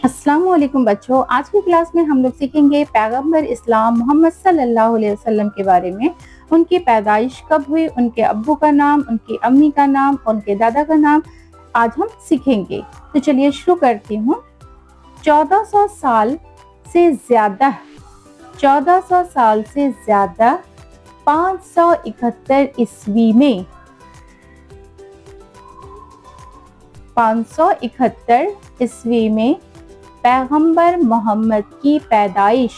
अस्सलाम वालेकुम बच्चों, आज की क्लास में हम लोग सीखेंगे पैगंबर इस्लाम मोहम्मद सल्लल्लाहु अलैहि वसल्लम के बारे में। उनकी पैदाइश कब हुई, उनके अब्बू का नाम, उनकी अम्मी का नाम, उनके दादा का नाम आज हम सीखेंगे। तो चलिए शुरू करती हूँ। 1400 साल से ज़्यादा 1400 साल से ज़्यादा 571 ईस्वी में 571 ईस्वी में पैगंबर मोहम्मद की पैदाइश।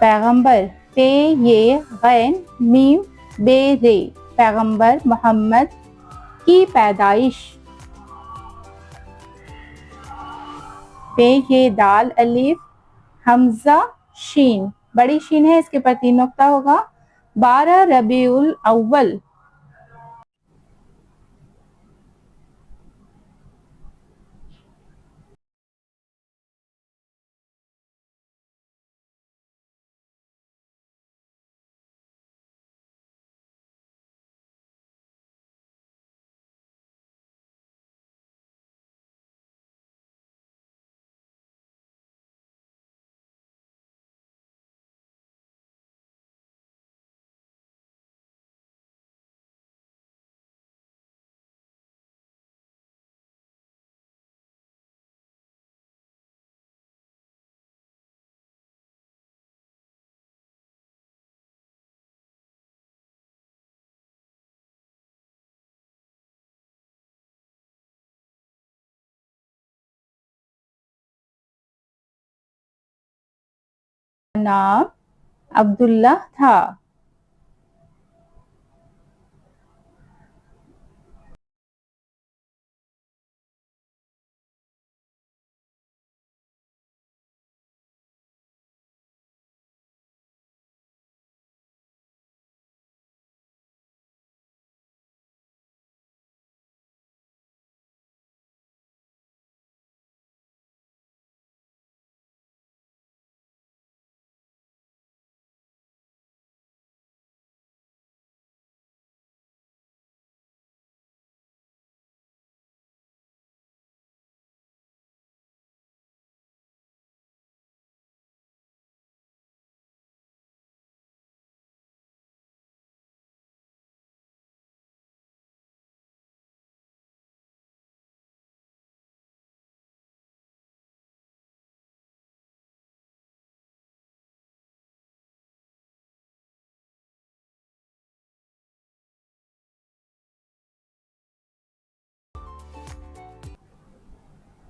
पैगंबर पे ये गैन मीम बे रे, पैगंबर मोहम्मद की पैदाइश। पे ये दाल अलिफ हमजा शीन, बड़ी शीन है, इसके ऊपर 3 नुक्ता होगा। 12 रबीउल अव्वल। नाम अब्दुल्ला था।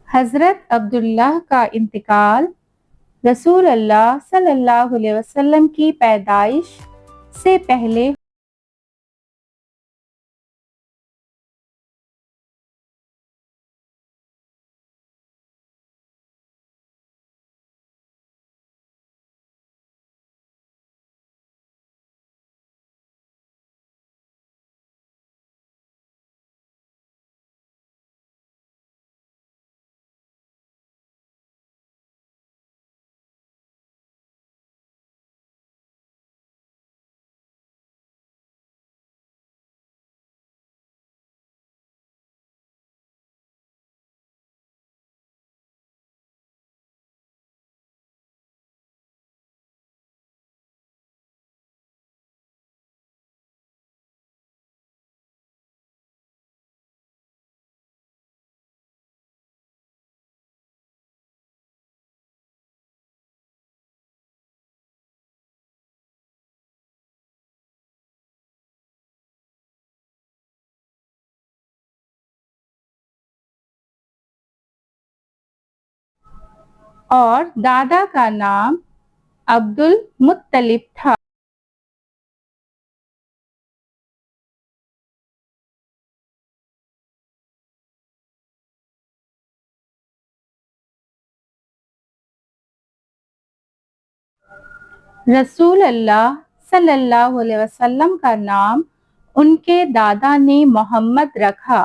हजरत अब्दुल्ला का इंतकाल रसूल अल्लाह सल्लल्लाहु अलैहि वसल्लम की पैदाइश से पहले और दादा का नाम अब्दुल मुत्तलिब था। रसूल अल्लाह सल्लल्लाहु अलैहि वसल्लम का नाम उनके दादा ने मोहम्मद रखा।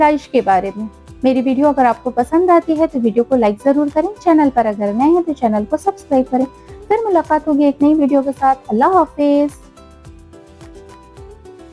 पैदाइश के बारे में। मेरी वीडियो अगर आपको पसंद आती है तो वीडियो को लाइक जरूर करें। चैनल पर अगर नए हैं तो चैनल को सब्सक्राइब करें। फिर मुलाकात होगी एक नई वीडियो के साथ। अल्लाह हाफिज।